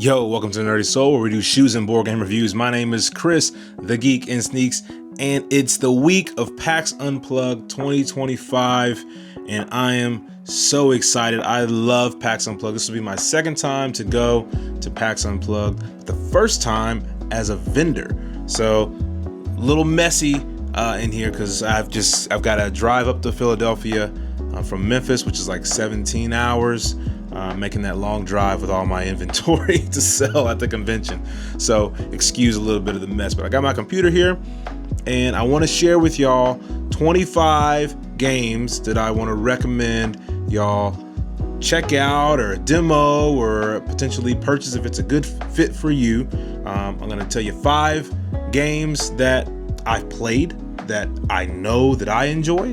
Yo, welcome to Nerdy Soul, where we do shoes and board game reviews. My name is Chris, the Geek in Sneaks, and it's the week of PAX Unplugged 2025, and I am so excited. I love PAX Unplugged. This will be my second time to go to PAX Unplugged, the first time as a vendor. So, a little messy in here because I've got to drive up to Philadelphia from Memphis, which is like 17 hours. Making that long drive with all my inventory to sell at the convention. So excuse a little bit of the mess, but I got my computer here and I want to share with y'all 25 games that I want to recommend y'all check out or demo or potentially purchase if it's a good fit for you. I'm going to tell you 5 games that I've played that I know that I enjoy,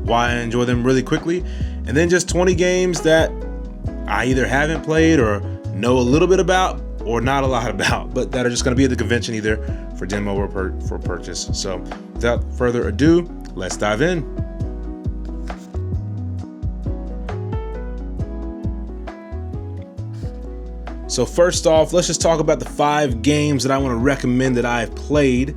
why I enjoy them really quickly, and then just 20 games that I either haven't played or know a little bit about or not a lot about, but that are just going to be at the convention either for demo or for purchase. So without further ado, let's dive in. So first off, let's just talk about the 5 games that I want to recommend that I've played.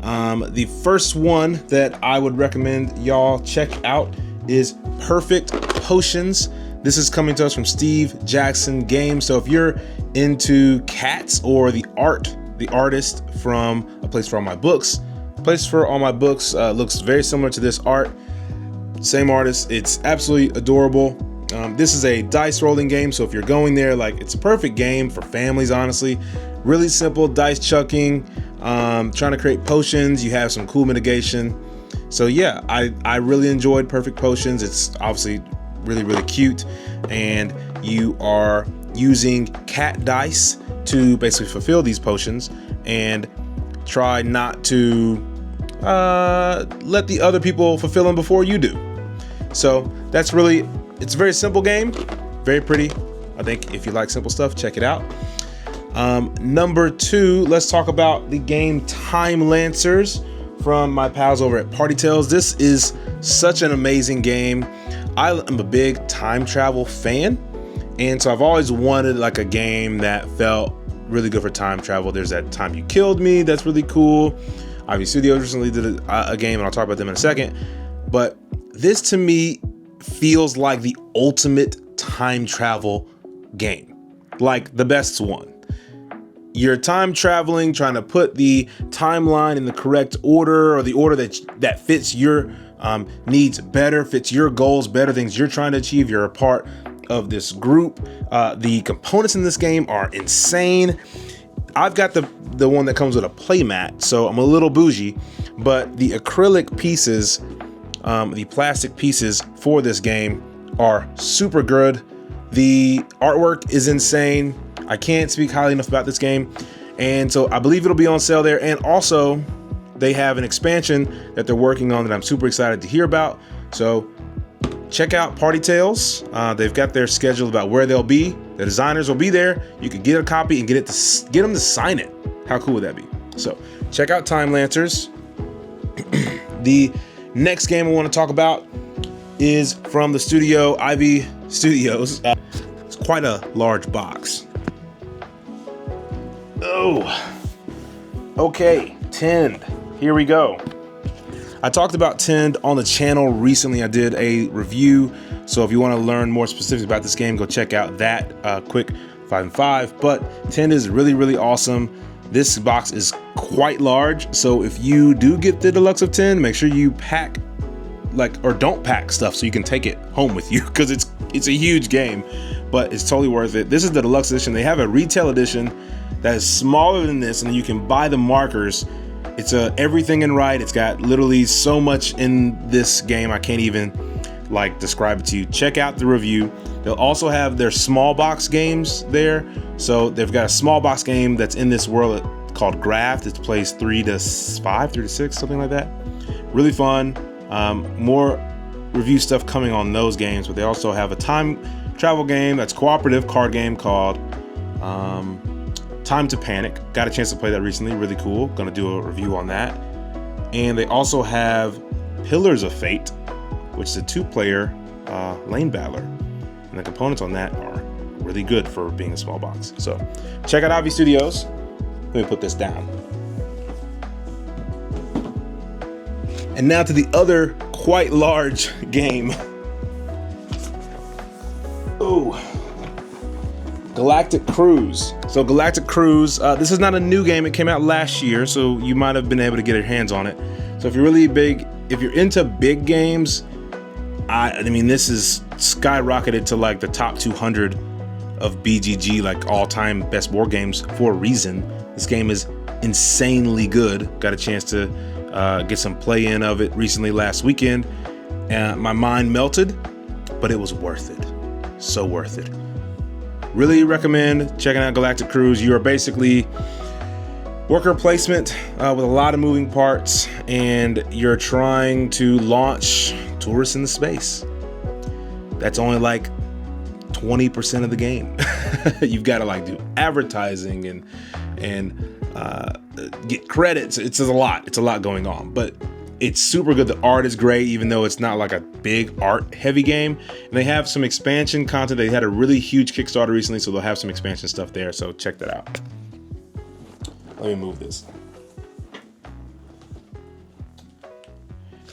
The first one that I would recommend y'all check out is Perfect Potions. This is coming to us from Steve Jackson Games. So if you're into cats or the artist from A Place for All My Books, looks very similar to this art. Same artist. It's absolutely adorable. This is a dice rolling game. So if you're going there, it's a perfect game for families, honestly. Really simple dice chucking, trying to create potions. You have some cool mitigation. So yeah, I really enjoyed Perfect Potions. It's obviously really cute, and you are using cat dice to basically fulfill these potions and try not to let the other people fulfill them before you do. So it's a very simple game, very pretty. I think if you like simple stuff, check it out. Number 2, let's talk about the game Time Lancers from my pals over at Party Tales. This is such an amazing game. I am a big time travel fan, and so I've always wanted a game that felt really good for time travel. There's that Time You Killed Me, that's really cool. Ivy Studios recently did a game, and I'll talk about them in a second. But this to me feels like the ultimate time travel game, like the best one. You're time traveling, trying to put the timeline in the correct order, or the order that fits your needs better, fits your goals better, things you're trying to achieve. You're a part of this group. The components in this game are insane. I've got the one that comes with a playmat, so I'm a little bougie, but the acrylic pieces, the plastic pieces for this game are super good. The artwork is insane. I can't speak highly enough about this game. And so I believe it'll be on sale there. And also they have an expansion that they're working on that I'm super excited to hear about. So check out Party Tales. They've got their schedule about where they'll be. The designers will be there. You can get a copy and get them to sign it. How cool would that be? So check out Time Lancers. The next game I want to talk about is from the studio Ivy Studios. It's quite a large box. Oh, okay, Tend. Here we go. I talked about Tend on the channel recently. I did a review, so if you want to learn more specifics about this game, go check out that quick 5 and 5. But Tend is really awesome. This box is quite large, so if you do get the deluxe of Tend, make sure you pack or don't pack stuff so you can take it home with you, because it's a huge game, but it's totally worth it. This is the deluxe edition. They have a retail edition that is smaller than this, and then you can buy the markers. It's everything in right. It's got literally so much in this game I can't even describe it to you. Check out the review. They'll also have their small box games there. So they've got a small box game that's in this world called Graft. It plays 3 to 5, 3 to 6, something like that. Really fun. More review stuff coming on those games, but they also have a time travel game that's cooperative card game called Time to Panic. Got a chance to play that recently. Really cool. Gonna do a review on that. And they also have Pillars of Fate, which is a 2-player lane battler. And the components on that are really good for being a small box. So check out Avi Studios. Let me put this down. And now to the other quite large game. Oh, Galactic Cruise. So Galactic Cruise, this is not a new game. It came out last year, so you might have been able to get your hands on it. So if you're really big, if you're into big games, I mean, this is skyrocketed to like the top 200 of BGG, like all-time best board games for a reason. This game is insanely good. Got a chance to get some play in of it recently last weekend, and my mind melted, but it was worth it. So worth it. Really recommend checking out Galactic Cruise. You are basically worker placement with a lot of moving parts, and you're trying to launch tourists into space. That's only like 20% of the game. You've got to like do advertising and get credits. It's a lot. It's a lot going on, but it's super good. The art is great, even though it's not like a big art heavy game. And they have some expansion content. They had a really huge Kickstarter recently, so they'll have some expansion stuff there. So check that out. Let me move this.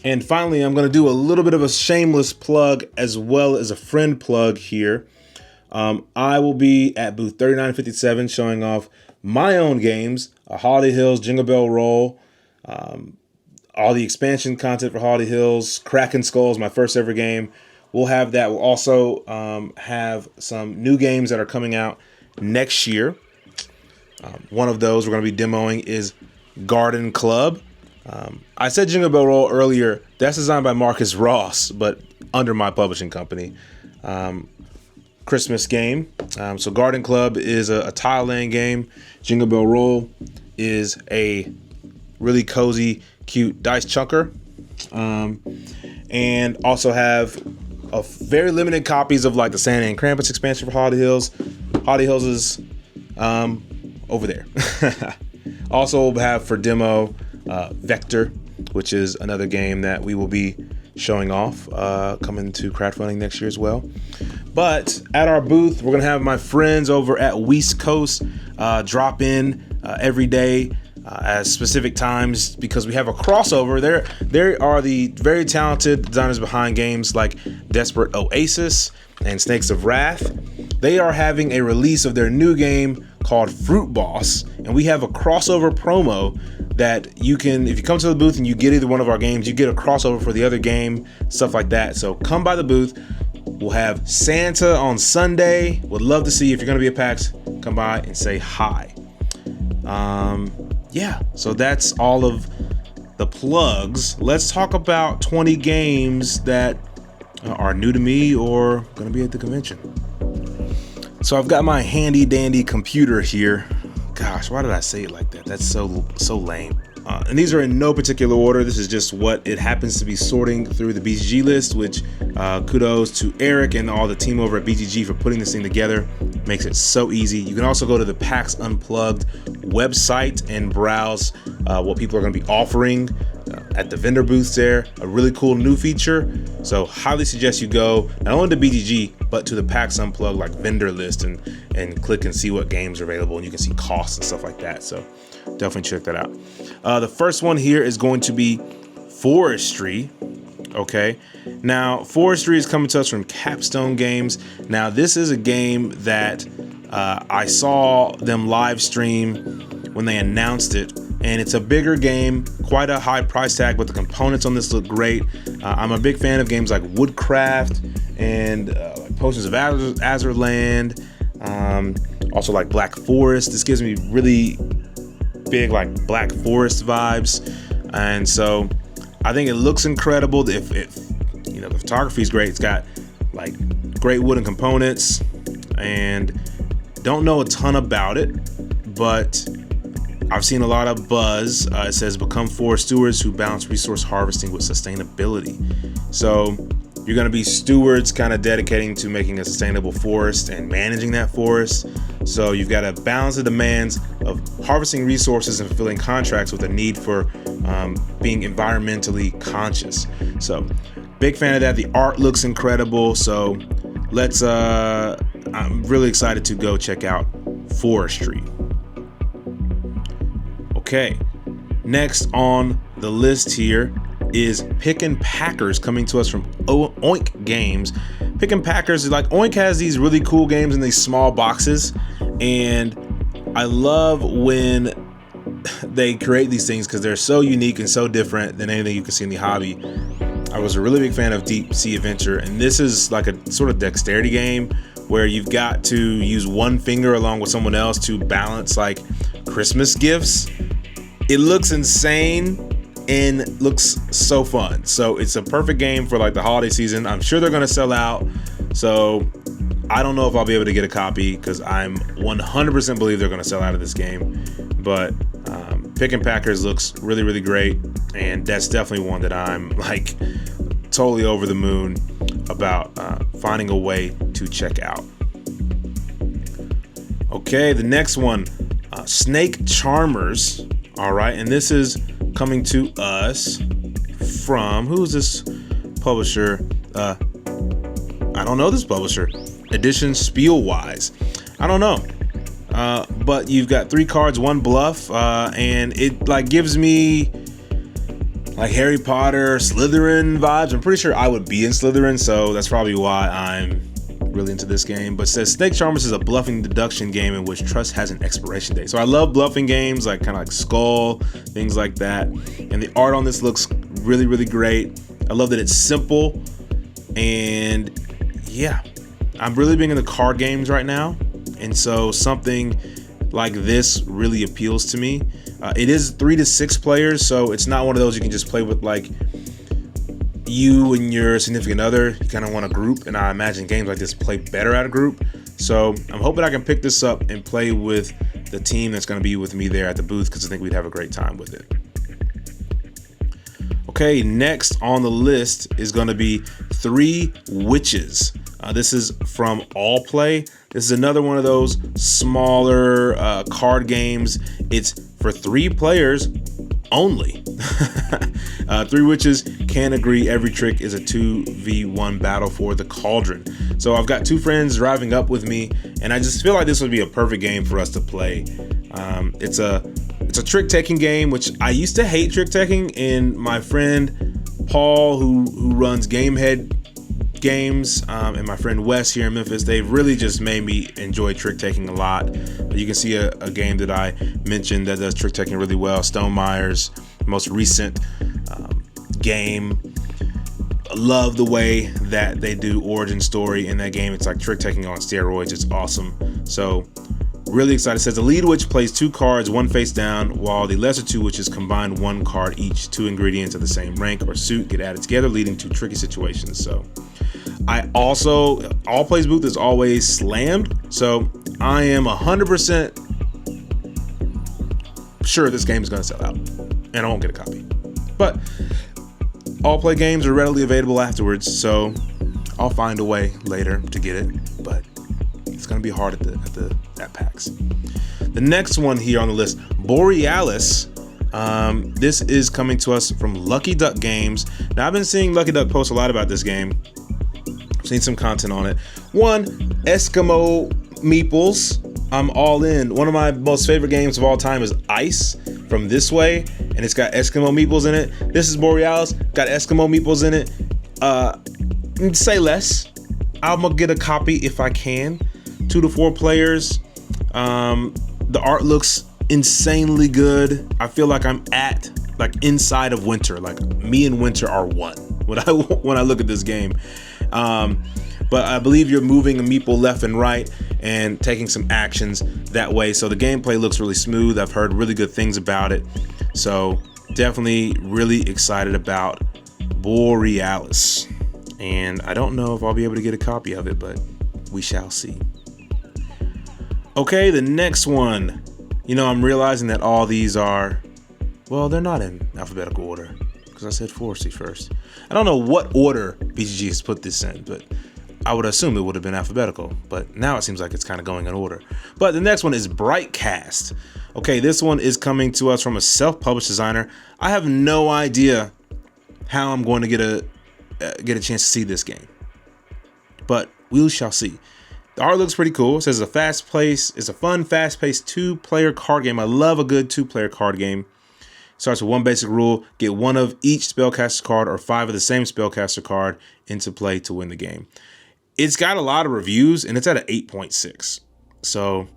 And finally, I'm going to do a little bit of a shameless plug as well as a friend plug here. I will be at booth 3957 showing off my own games, Holiday Hills, Jingle Bell Roll, all the expansion content for Holiday Hills, Kraken Skulls, my first ever game. We'll have that. We'll also have some new games that are coming out next year. One of those we're going to be demoing is Garden Club. I said Jingle Bell Roll earlier. That's designed by Marcus Ross, but under my publishing company. Christmas game. So Garden Club is a tile laying game. Jingle Bell Roll is a really cozy, cute dice chunker. And also have a very limited copies of like the Santa and Krampus expansion for Holiday Hills. Holiday Hills is over there. Also we'll have for demo Vector, which is another game that we will be showing off coming to crowdfunding next year as well. But at our booth, we're gonna have my friends over at West Coast drop in every day at specific times, because we have a crossover. There are the very talented designers behind games like Desperate Oasis and Snakes of Wrath. They are having a release of their new game called Fruit Boss, and we have a crossover promo that you can, if you come to the booth and you get either one of our games, you get a crossover for the other game, stuff like that. So come by the booth. We'll have Santa on Sunday. Would love to see you. If you're going to be at PAX, come by and say hi. Yeah, so that's all of the plugs. Let's talk about 20 games that are new to me or going to be at the convention. So I've got my handy dandy computer here. Gosh, why did I say it like that? That's so lame. And these are in no particular order. This is just what it happens to be sorting through the BGG list, which kudos to Eric and all the team over at BGG for putting this thing together. Makes it so easy. You can also go to the PAX Unplugged website and browse what people are going to be offering at the vendor booths there. A really cool new feature. So highly suggest you go not only to BGG, but to the PAX Unplugged like vendor list and click and see what games are available, and you can see costs and stuff like that. So definitely check that out. The first one here is going to be Forestry. Okay, now Forestry is coming to us from Capstone Games. Now this is a game that I saw them live stream when they announced it, and it's a bigger game, quite a high price tag, but the components on this look great. I'm a big fan of games like Woodcraft and Potions of Azurland, also like Black Forest. This gives me really big like Black Forest vibes, and so I think it looks incredible. If you know, the photography is great. It's got like great wooden components, and don't know a ton about it, but I've seen a lot of buzz. It says become forest stewards who balance resource harvesting with sustainability. So you're going to be stewards, kind of dedicating to making a sustainable forest and managing that forest. So you've got to balance the demands of harvesting resources and fulfilling contracts with a need for being environmentally conscious. So big fan of that. The art looks incredible. So let's I'm really excited to go check out Forestry. Okay, next on the list here is Pickin' Packers, coming to us from Oink Games. Pickin' Packers, like, Oink has these really cool games in these small boxes, and I love when they create these things because they're so unique and so different than anything you can see in the hobby. I was a really big fan of Deep Sea Adventure, and this is like a sort of dexterity game where you've got to use one finger along with someone else to balance like Christmas gifts. It looks insane and looks so fun. So it's a perfect game for like the holiday season. I'm sure they're gonna sell out, so I don't know if I'll be able to get a copy because I'm 100% believe they're gonna sell out of this game. But Pickin' Packers looks really, really great, and that's definitely one that I'm like totally over the moon about finding a way to check out. Okay, the next one, Snake Charmers. All right, and this is coming to us from, who is this publisher? I don't know this publisher. Edition Spielwise. I don't know. But you've got 3 cards, 1 bluff, and it like gives me like Harry Potter, Slytherin vibes. I'm pretty sure I would be in Slytherin, so that's probably why I'm really into this game. But it says Snake Charmers is a bluffing deduction game in which trust has an expiration date. So I love bluffing games, like kind of like Skull, things like that. And the art on this looks really, really great. I love that it's simple, and yeah, I'm really big into card games right now. And so something like this really appeals to me. It is 3 to 6 players, so it's not one of those you can just play with like you and your significant other. You kind of want a group, and I imagine games like this play better at a group. So I'm hoping I can pick this up and play with the team that's going to be with me there at the booth, because I think we'd have a great time with it. Okay, next on the list is going to be 3 Witches. This is from All Play. This is another one of those smaller card games. It's for 3 players only. 3 Witches can agree every trick is a 2v1 battle for the cauldron. So I've got 2 friends driving up with me, and I just feel like this would be a perfect game for us to play. It's a trick-taking game, which I used to hate trick-taking, and my friend Paul, who runs Gamehead Games, and my friend Wes here in Memphis, they've really just made me enjoy trick-taking a lot. You can see a game that I mentioned that does trick-taking really well, Stonemeyer's most recent game. I love the way that they do origin story in that game. It's like trick-taking on steroids. It's awesome. So really excited. It says the lead witch plays 2 cards, 1 face down, while the lesser 2 witches combine 1 card each. 2 ingredients of the same rank or suit get added together, leading to tricky situations. So I also, All Play's booth is always slammed, so I am 100% sure this game is going to sell out, and I won't get a copy. But All Play games are readily available afterwards, so I'll find a way later to get it, but it's going to be hard at PAX. The next one here on the list, Borealis. This is coming to us from Lucky Duck Games. Now, I've been seeing Lucky Duck post a lot about this game. I've seen some content on it. 1, Eskimo Meeples. I'm all in. One of my most favorite games of all time is Ice from This Way, and it's got Eskimo Meeples in it. This is Borealis, got Eskimo Meeples in it. Say less. I'm gonna get a copy if I can. 2 to 4 players. The art looks insanely good. I feel like I'm inside of winter. Like me and winter are one when I look at this game. But I believe you're moving a meeple left and right and taking some actions that way. So the gameplay looks really smooth. I've heard really good things about it. So definitely really excited about Borealis. And I don't know if I'll be able to get a copy of it, but we shall see. Okay, the next one. You know, I'm realizing that all these are, well, they're not in alphabetical order because I said Forestry first. I don't know what order BGG has put this in, but I would assume it would have been alphabetical, but now it seems like it's kind of going in order. But the next one is Brightcast. Okay, this one is coming to us from a self-published designer. I have no idea how I'm going to get a chance to see this game, but we shall see. The art looks pretty cool. It says it's a fun, fast-paced 2-player card game. I love a good 2-player card game. Starts with one basic rule: get one of each spellcaster card or 5 of the same spellcaster card into play to win the game. It's got a lot of reviews and it's at an 8.6. So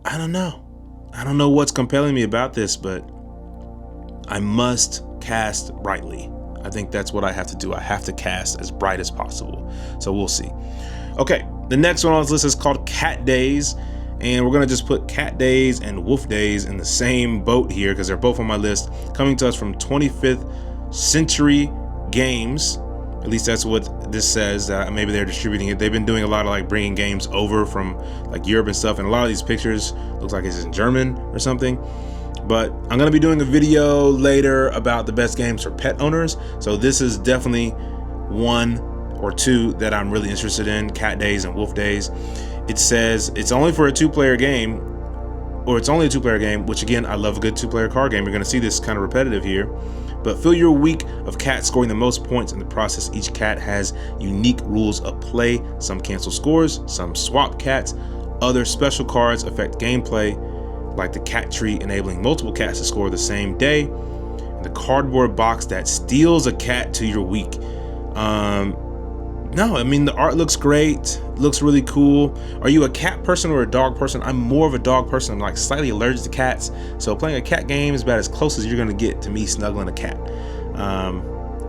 I don't know. I don't know what's compelling me about this, but I must cast brightly. I think that's what I have to do. I have to cast as bright as possible. So we'll see. Okay, the next one on this list is called Cat Days. And we're gonna just put Cat Days and Woof Days in the same boat here because they're both on my list. Coming to us from 25th Century Games. At least that's what this says. Maybe they're distributing it. They've been doing a lot of like bringing games over from like Europe and stuff. And a lot of these pictures looks like it's in German or something. But I'm gonna be doing a video later about the best games for pet owners. So this is definitely one or two that I'm really interested in, Cat Days and Woof Days. It says it's only for a 2-player game, or it's only a 2-player game, which again, I love a good 2-player card game. You're gonna see this kind of repetitive here. But fill your week of cats scoring the most points in the process. Each cat has unique rules of play. Some cancel scores, some swap cats. Other special cards affect gameplay, like the cat tree enabling multiple cats to score the same day. And the cardboard box that steals a cat to your week. No, I mean, the art looks great, looks really cool. Are you a cat person or a dog person? I'm more of a dog person. I'm like slightly allergic to cats. So playing a cat game is about as close as you're gonna get to me snuggling a cat.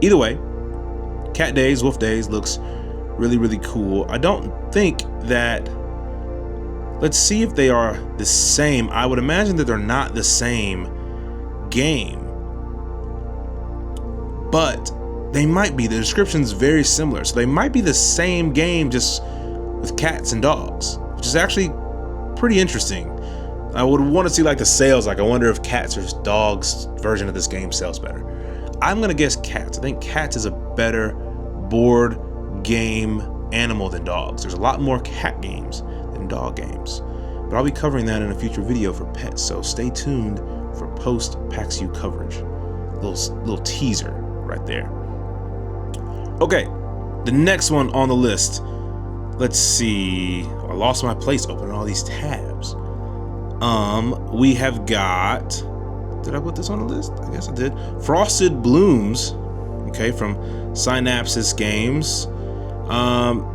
Either way, Cat Days, Woof Days looks really, really cool. I don't think that, let's see if they are the same. I would imagine that they're not the same game, but they might be. The description's very similar. So they might be the same game, just with cats and dogs, which is actually pretty interesting. I would want to see like the sales. Like I wonder if cats or dogs version of this game sells better. I'm gonna guess cats. I think cats is a better board game animal than dogs. There's a lot more cat games than dog games. But I'll be covering that in a future video for pets. So stay tuned for post PAXU coverage. Little teaser right there. Okay, the next one on the list. Let's see. I lost my place opening all these tabs. We have got, did I put this on the list? I guess I did. Frosted Blooms, okay, from Synapsis Games.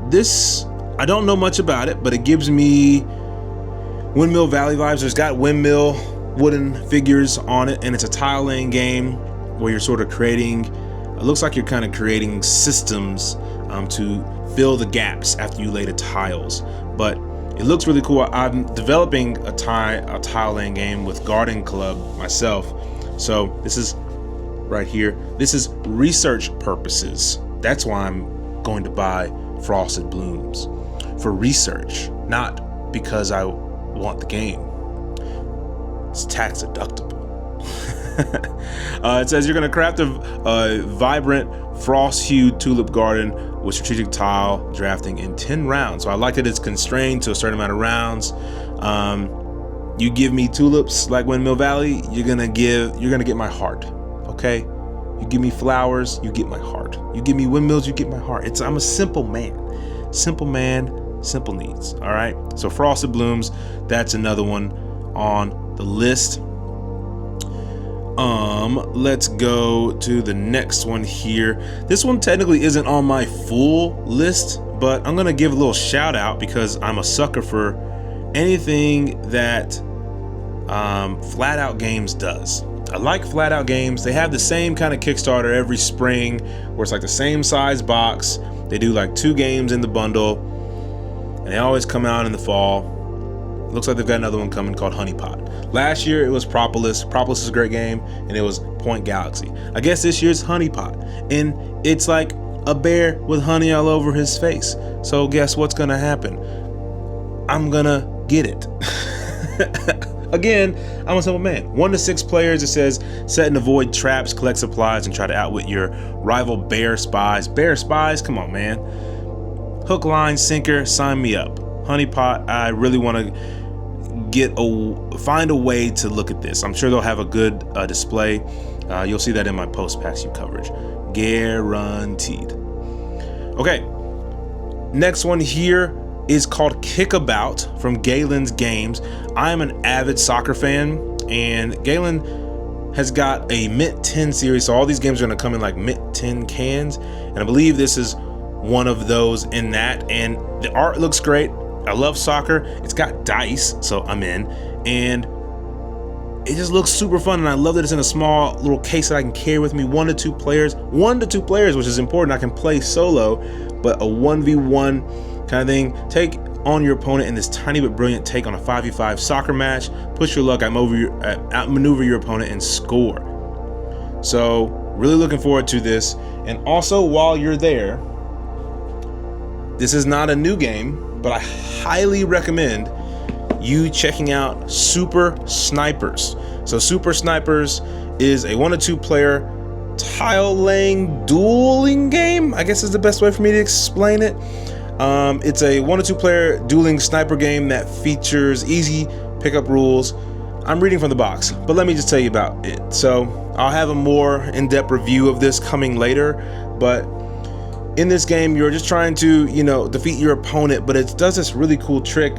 This, I don't know much about it, but it gives me Windmill Valley vibes. There's got windmill wooden figures on it, and it's a tile laying game where you're sort of creating, it looks like you're kind of creating systems to fill the gaps after you lay the tiles. But it looks really cool. I'm developing a tile laying game with Garden Club myself. So this is right here. This is research purposes. That's why I'm going to buy Frosted Blooms, for research, not because I want the game. It's tax deductible. It says you're going to craft a vibrant frost-hued tulip garden with strategic tile drafting in 10 rounds. So I like that it's constrained to a certain amount of rounds. You give me tulips like Windmill Valley, you're gonna get my heart. Okay, you give me flowers, you get my heart. You give me windmills, you get my heart. I'm a simple man, simple needs. All right. So Frosted Blooms, that's another one on the list. Let's go to the next one here. This one technically isn't on my full list, but I'm gonna give a little shout out because I'm a sucker for anything that Flat Out Games does. I like Flat Out Games. They have the same kind of Kickstarter every spring where it's like the same size box. They do like 2 games in the bundle and they always come out in the fall. Looks like they've got another one coming called Honeypot. Last year it was Propolis. Propolis is a great game, and it was Point Galaxy. I guess this year's Honeypot, and it's like a bear with honey all over his face. So guess what's gonna happen? I'm gonna get it. Again, I'm a simple man. 1 to 6 players. It says set and avoid traps, collect supplies, and try to outwit your rival bear spies. Bear spies? Come on, man. Hook, line, sinker. Sign me up. Honeypot. I really want to find a way to look at this. I'm sure they'll have a good display. You'll see that in my post PAXU coverage, guaranteed. Okay, next one here, is called Kickabout from Galen's Games. I am an avid soccer fan, and Galen has got a Mint 10 series, so all these games are going to come in like Mint 10 cans, and I believe this is one of those in that, and the art looks great. I love soccer. It's got dice, so I'm in, and it just looks super fun, and I love that it's in a small little case that I can carry with me. 1 to 2 players, which is important. I can play solo, but a 1v1 kind of thing. Take on your opponent in this tiny but brilliant take on a 5v5 soccer match. Push your luck, outmaneuver your opponent, and score. So really looking forward to this. And also, while you're there, this is not a new game, but I highly recommend you checking out Super Snipers. So Super Snipers is a 1 to 2 player tile laying dueling game, I guess is the best way for me to explain it. It's a 1 to 2 player dueling sniper game that features easy pickup rules. I'm reading from the box, but let me just tell you about it. So I'll have a more in-depth review of this coming later, but in this game, you're just trying to, defeat your opponent, but it does this really cool trick,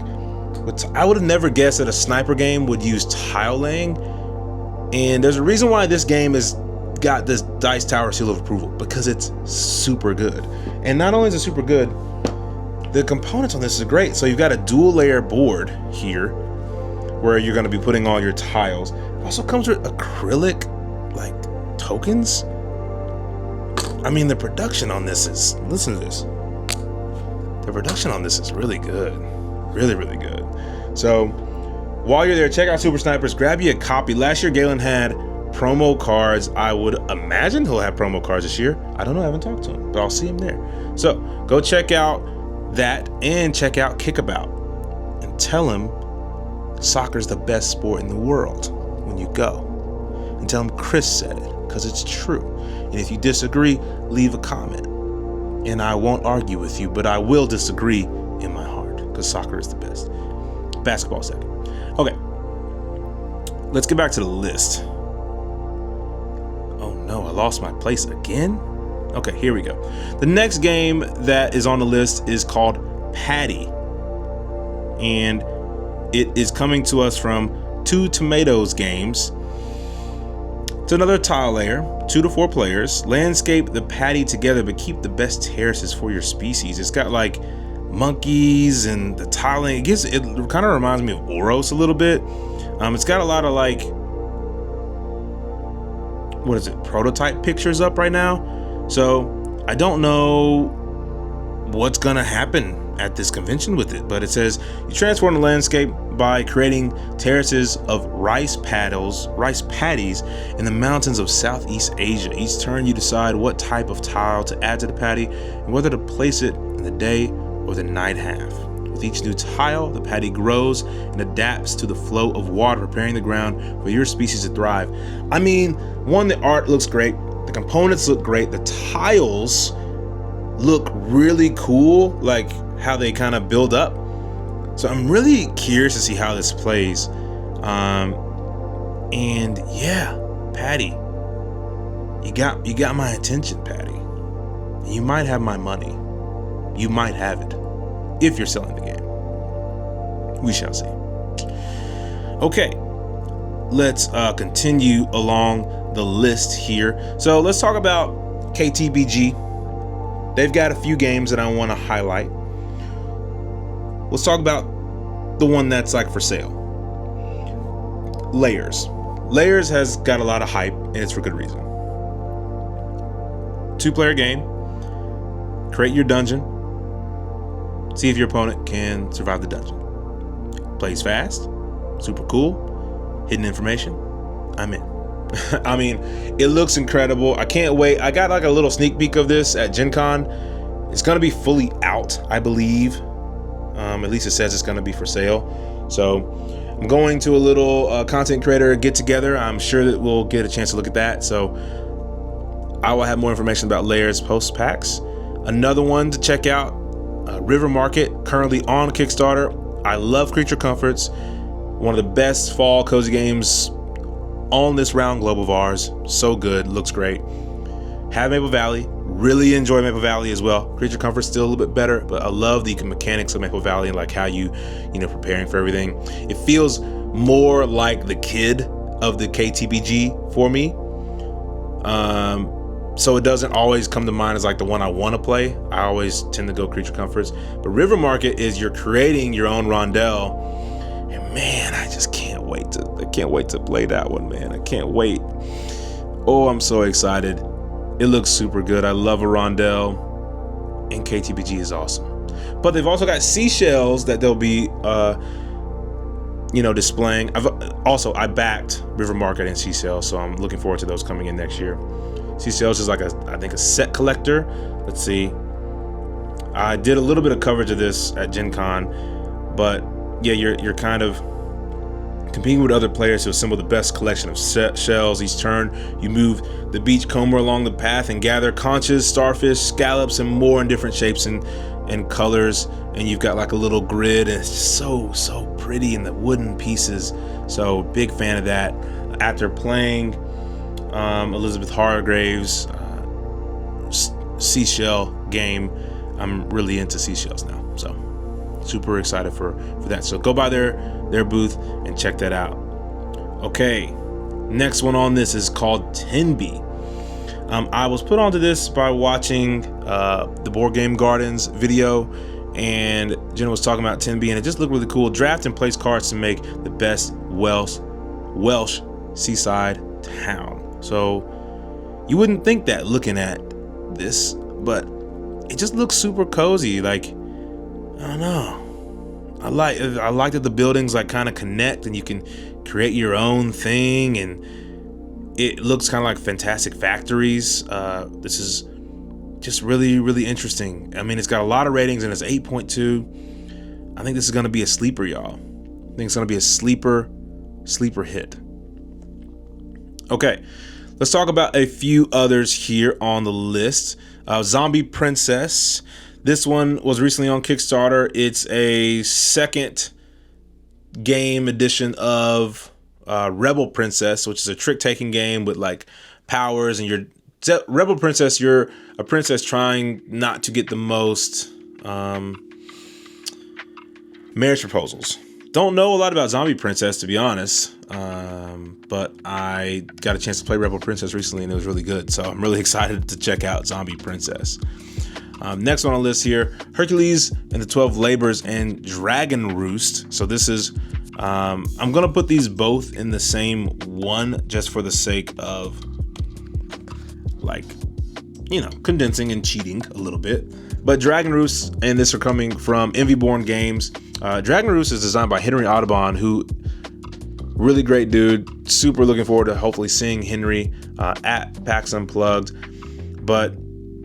which I would have never guessed that a sniper game would use tile laying. And there's a reason why this game has got this Dice Tower seal of approval, because it's super good. And not only is it super good, the components on this is great. So you've got a dual layer board here where you're going to be putting all your tiles. It also comes with acrylic like tokens. I mean, the production on this is, listen to this. The production on this is really good. Really, really good. So while you're there, check out Super Snipers, grab you a copy. Last year, Galen had promo cards. I would imagine he'll have promo cards this year. I don't know, I haven't talked to him, but I'll see him there. So go check out that and check out Kickabout and tell him soccer's the best sport in the world when you go. And tell him Chris said it, because it's true. And if you disagree, leave a comment. And I won't argue with you, but I will disagree in my heart, because soccer is the best. Basketball second. Okay, let's get back to the list. Oh no, I lost my place again? Okay, here we go. The next game that is on the list is called Paddy, and it is coming to us from Two Tomatoes Games. It's another tile layer, 2 to 4 players. Landscape the Paddy together, but keep the best terraces for your species. It's got like monkeys and the tiling. It kind of reminds me of Oros a little bit. It's got a lot of like, what is it, prototype pictures up right now. So I don't know what's gonna happen at this convention with it, but it says you transform the landscape by creating terraces of rice paddies in the mountains of Southeast Asia. Each turn you decide what type of tile to add to the paddy and whether to place it in the day or the night half. With each new tile, the paddy grows and adapts to the flow of water, preparing the ground for your species to thrive. I mean, the art looks great. The components look great. The tiles look really cool, like how they kind of build up. So I'm really curious to see how this plays. And yeah, Paddy, you got my attention, Paddy. You might have my money. You might have it if you're selling the game. We shall see. Okay, let's continue along the list here. So let's talk about KTBG. They've got a few games that I want to highlight. Let's talk about the one that's like for sale. Lairs. Lairs has got a lot of hype, and it's for good reason. 2-player game. Create your dungeon. See if your opponent can survive the dungeon. Plays fast. Super cool. Hidden information. I'm in. I mean, it looks incredible. I can't wait. I got like a little sneak peek of this at Gen Con. It's going to be fully out, I believe. At least it says it's going to be for sale. So I'm going to a little content creator get together. I'm sure that we'll get a chance to look at that. So I will have more information about Lairs post PAX. Another one to check out, River Market, currently on Kickstarter. I love Creature Comforts. One of the best fall cozy games on this round globe of ours. So good, looks great. Have Maple Valley, Really enjoy Maple Valley as well. Creature Comfort's still a little bit better, but I love the mechanics of Maple Valley and like how you know, preparing for everything. It feels more like the kid of the KTBG for me. So it doesn't always come to mind as like the one I want to play. I always tend to go Creature Comforts. But River Market is you're creating your own rondel. And man, I just can't wait to play that one, man. I can't wait. Oh, I'm so excited. It looks super good. I love a rondel, and KTBG is awesome. But they've also got seashells that they'll be you know, displaying. I backed River Market and seashells, so I'm looking forward to those coming in next year. Seashells is like I think a set collector. Let's see. I did a little bit of coverage of this at Gen Con, but yeah, you're kind of competing with other players to assemble the best collection of shells. Each turn, you move the beach comber along the path and gather conches, starfish, scallops, and more in different shapes and colors. And you've got like a little grid, and it's just so pretty in the wooden pieces. So big fan of that. After playing Elizabeth Hargrave's seashell game, I'm really into seashells now. So super excited for that. So go by their booth and check that out. Okay, next one on this is called Tenby. I was put onto this by watching the Board Game Gardens video, and Jenna was talking about Tenby, and it just looked really cool. Draft and place cards to make the best Welsh seaside town. So you wouldn't think that looking at this, but it just looks super cozy. Like, I don't know. I like that the buildings like kind of connect and you can create your own thing, and it looks kind of like Fantastic Factories. This is just really interesting. I mean, it's got a lot of ratings and it's 8.2. I think this is going to be a sleeper, y'all. I think it's going to be a sleeper hit. Okay, let's talk about a few others here on the list. Zombie Princess. This one was recently on Kickstarter. It's a second game edition of Rebel Princess, which is a trick-taking game with like powers, and you're Rebel Princess. You're a princess trying not to get the most marriage proposals. Don't know a lot about Zombie Princess, to be honest, but I got a chance to play Rebel Princess recently, and it was really good. So I'm really excited to check out Zombie Princess. Next one on the list here, Hercules and the 12 Labors and Dragon Roost. So this is, I'm going to put these both in the same one just for the sake of like, you know, condensing and cheating a little bit. But Dragon Roost and this are coming from Envyborn Games. Dragon Roost is designed by Henry Audubon, who really great dude. Super looking forward to hopefully seeing Henry at PAX Unplugged. But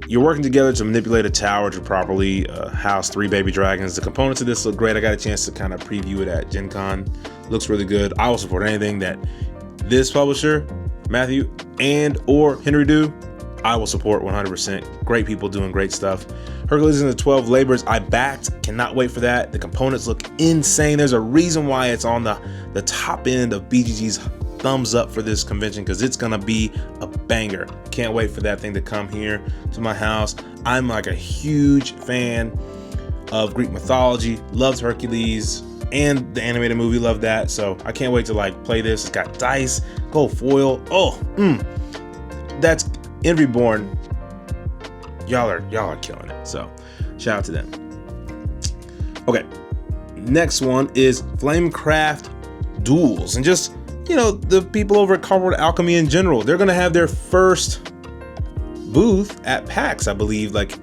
you're working together to manipulate a tower to properly house 3 baby dragons. The components of this look great. I got a chance to kind of preview it at Gen Con. Looks really good. I will support anything that this publisher, Matthew and or Henry do. I will support 100%. Great people doing great stuff. Hercules and the 12 Labors, I backed. Cannot wait for that. The components look insane. There's a reason why it's on the top end of BGG's thumbs up for this convention, because it's gonna be a banger. Can't wait for that thing to come here to my house. I'm like a huge fan of Greek mythology. Loves Hercules and the animated movie. Love that. So I can't wait to like play this. It's got dice, gold foil. Oh, that's Envyborn. Y'all are killing it. So shout out to them. Okay, next one is Flamecraft Duals, and just, you know, the people over at Cardboard Alchemy in general, they're gonna have their first booth at PAX, I believe. Like,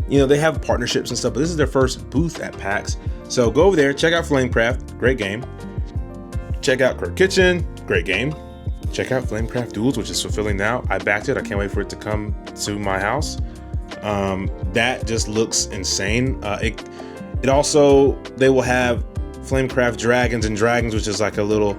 you know, they have partnerships and stuff, but this is their first booth at PAX. So go over there, check out Flamecraft, great game. Check out Kirk Kitchen, great game. Check out Flamecraft Duals, which is fulfilling now. I backed it. I can't wait for it to come to my house. That just looks insane. It also, they will have Flamecraft Dragons and Dragons, which is like a little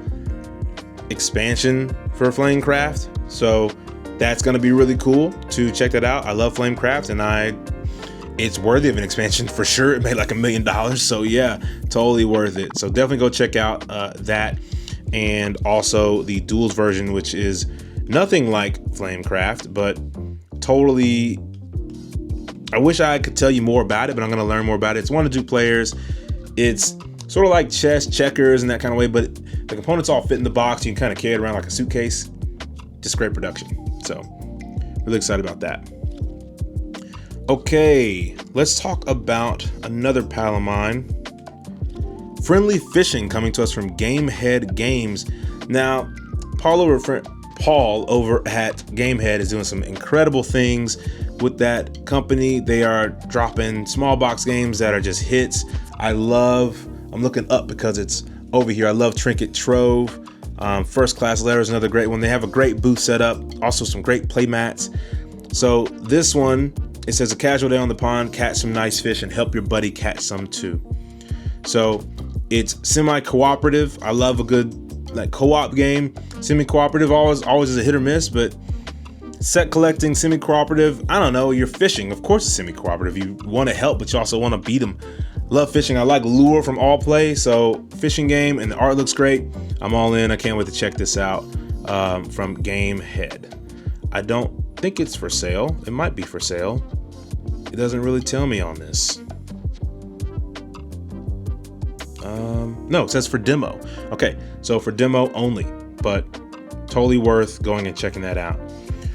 expansion for Flamecraft. So that's going to be really cool to check that out. I love Flamecraft, and it's worthy of an expansion for sure. It made like $1 million. So yeah, totally worth it. So definitely go check out that. And also the Duals version, which is nothing like Flamecraft, but totally I wish I could tell you more about it, but I'm going to learn more about it. It's 1 to 2 players. It's sort of like chess, checkers, and that kind of way, but the components all fit in the box. You can kind of carry it around like a suitcase. Just great production. So really excited about that. Okay, let's talk about another pal of mine. Friendly Fishing, coming to us from Gamehead Games. Now, Paul over at Gamehead is doing some incredible things with that company. They are dropping small box games that are just hits. I'm looking up because it's over here. I love Trinket Trove. First Class Lair is another great one. They have a great booth set up, also some great play mats. So this one, it says a casual day on the pond, catch some nice fish and help your buddy catch some too. So it's semi-cooperative. I love a good like co-op game. Semi-cooperative always is a hit or miss, but set collecting, semi-cooperative, I don't know, you're fishing. Of course it's semi-cooperative. You want to help, but you also want to beat them. Love fishing. I like lure from All Play, so fishing game, and the art looks great. I'm all in. I can't wait to check this out from Gamehead. I don't think it's for sale. It might be for sale. It doesn't really tell me on this. No, it says for demo. Okay, so for demo only, but totally worth going and checking that out.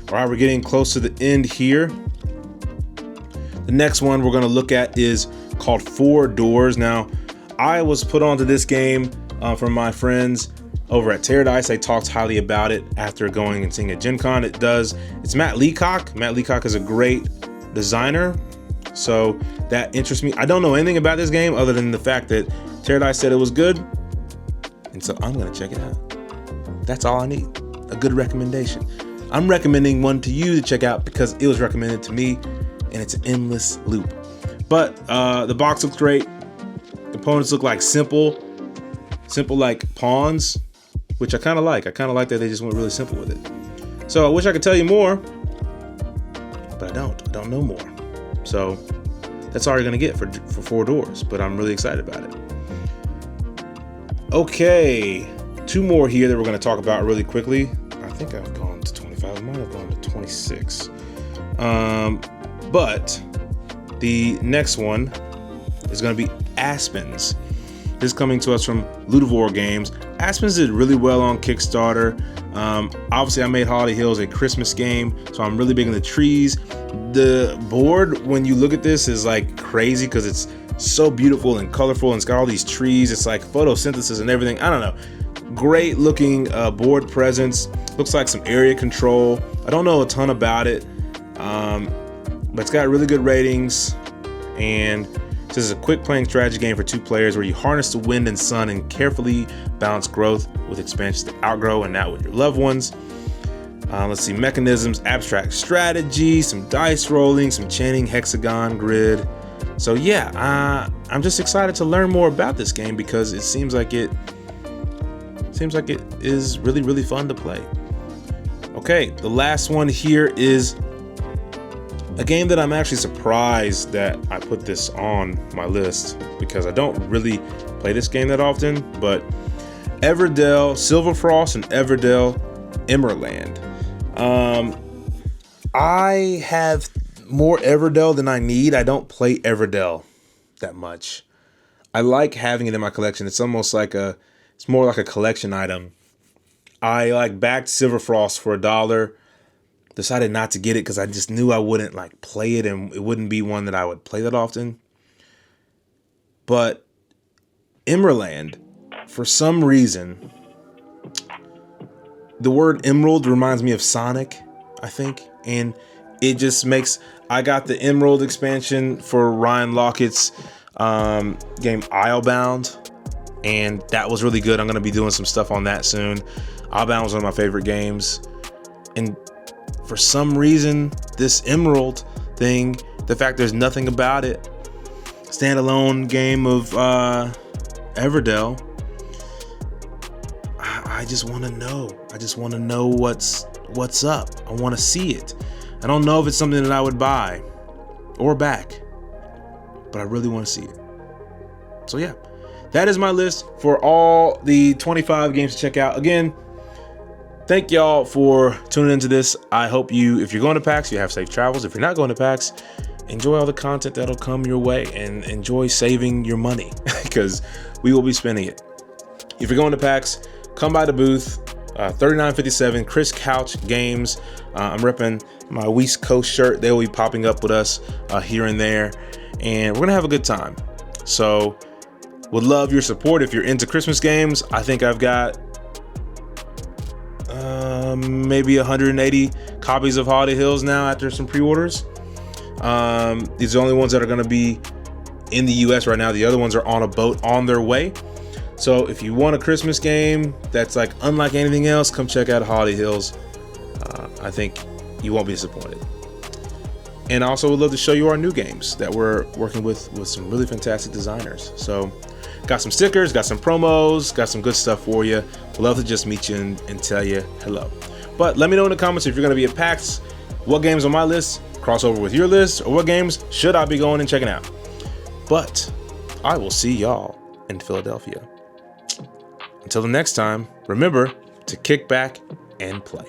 All right, we're getting close to the end here. The next one we're going to look at is called 4 Doors. Now, I was put onto this game from my friends over at Paradise. They talked highly about it after going and seeing at Gen Con. It's Matt Leacock. Matt Leacock is a great designer, so that interests me. I don't know anything about this game other than the fact that Paradise said it was good, and so I'm going to check it out. That's all I need, a good recommendation. I'm recommending one to you to check out because it was recommended to me, and it's an endless loop. But the box looks great. Components look like simple like pawns, which I kind of like. I kind of like that they just went really simple with it. So I wish I could tell you more, but I don't know more. So that's all you're gonna get for 4 Doors, but I'm really excited about it. Okay, 2 more here that we're gonna talk about really quickly. I think I've gone to 25. I might have gone to 26. But the next one is going to be Aspens. This is coming to us from Ludivore Games. Aspens did really well on Kickstarter. Obviously, I made Holiday Hills a Christmas game, so I'm really big in the trees. The board, when you look at this, is like crazy because it's so beautiful and colorful and it's got all these trees. It's like photosynthesis and everything. I don't know. Great looking board presence. Looks like some area control. I don't know a ton about it, but it's got really good ratings. And this is a quick playing strategy game for 2 players where you harness the wind and sun and carefully balance growth with expansions to outgrow and now with your loved ones. Let's see, mechanisms, abstract strategy, some dice rolling, some chanting, hexagon grid. So yeah, I'm just excited to learn more about this game because it seems like it is really, really fun to play. Okay, the last one here is a game that I'm actually surprised that I put this on my list because I don't really play this game that often, but Everdell Silverfrost and Everdell Emerland. I have more Everdell than I need. I don't play Everdell that much. I like having it in my collection. It's more like a collection item. I backed Silverfrost for $1. Decided not to get it because I just knew I wouldn't play it and it wouldn't be one that I would play that often. But Emerland, for some reason, the word emerald reminds me of Sonic, I think. And it just makes, I got the Emerald expansion for Ryan Lockett's game Islebound, and that was really good. I'm going to be doing some stuff on that soon. Islebound was one of my favorite games. And for some reason, this Emerald thing, the fact there's nothing about it, standalone game of Everdell, I just want to know. I just want to know what's up. I want to see it. I don't know if it's something that I would buy or back, but I really want to see it. So yeah, that is my list for all the 25 games to check out. Again, thank y'all for tuning into this. I hope if you're going to PAX, you have safe travels. If you're not going to PAX, enjoy all the content that'll come your way and enjoy saving your money because we will be spending it. If you're going to PAX, come by the booth, 3957 Chris Couch Games. I'm repping my West Coast shirt. They'll be popping up with us here and there, and we're gonna have a good time. So would love your support if you're into Christmas games. I think I've got maybe 180 copies of Holiday Hills now after some pre-orders. These are the only ones that are going to be in the US right now. The other ones are on a boat on their way. So if you want a Christmas game that's like unlike anything else, come check out Holiday Hills. I think you won't be disappointed. And I also would love to show you our new games that we're working with some really fantastic designers. So got some stickers, got some promos, got some good stuff for you. We'd love to just meet you and tell you hello. But let me know in the comments if you're going to be at PAX, what games on my list cross over with your list, or what games should I be going and checking out. But I will see y'all in Philadelphia. Until the next time, remember to kick back and play.